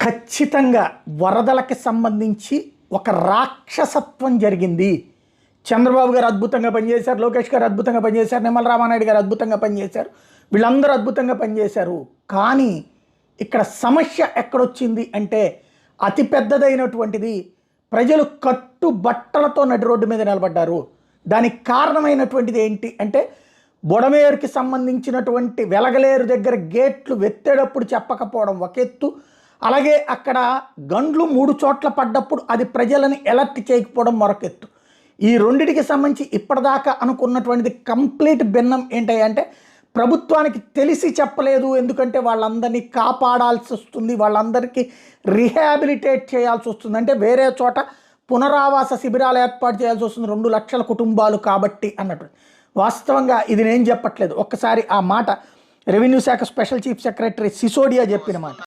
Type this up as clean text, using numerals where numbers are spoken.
ఖచ్చితంగా వరదలకి సంబంధించి ఒక రాక్షసత్వం జరిగింది. చంద్రబాబు గారు అద్భుతంగా పనిచేశారు, లోకేష్ గారు అద్భుతంగా పనిచేశారు, నిమ్మల రామానాయుడు గారు అద్భుతంగా పనిచేశారు, వీళ్ళందరూ అద్భుతంగా పనిచేశారు. కానీ ఇక్కడ సమస్య ఎక్కడొచ్చింది అంటే అతి పెద్దదైనటువంటిది ప్రజలు కట్టుబట్టలతో నడి రోడ్డు మీద నిలబడ్డారు. దానికి కారణమైనటువంటిది ఏంటి అంటే బుడమేరుకి సంబంధించినటువంటి వెలగలేరు దగ్గర గేట్లు వెత్తేటప్పుడు చెప్పకపోవడం ఒక ఎత్తు, అలాగే అక్కడ గండ్లు 3 చోట్ల పడ్డప్పుడు అది ప్రజలని ఎలర్ట్ చేయకపోవడం మరొక ఎత్తు. ఈ రెండిటికి సంబంధించి ఇప్పటిదాకా అనుకున్నటువంటిది కంప్లీట్ భిన్నం ఏంటంటే ప్రభుత్వానికి తెలిసి చెప్పలేదు, ఎందుకంటే వాళ్ళందరినీ కాపాడాల్సి వస్తుంది, వాళ్ళందరికీ రిహాబిలిటేట్ చేయాల్సి వస్తుంది, అంటే వేరే చోట పునరావాస శిబిరాలు ఏర్పాటు చేయాల్సి వస్తుంది 2 లక్షల కుటుంబాలు కాబట్టి అన్నట్టు. వాస్తవంగా ఇది నేను చెప్పట్లేదు, ఒక్కసారి ఆ మాట రెవెన్యూ శాఖ స్పెషల్ చీఫ్ సెక్రటరీ సిసోడియా చెప్పిన మాట.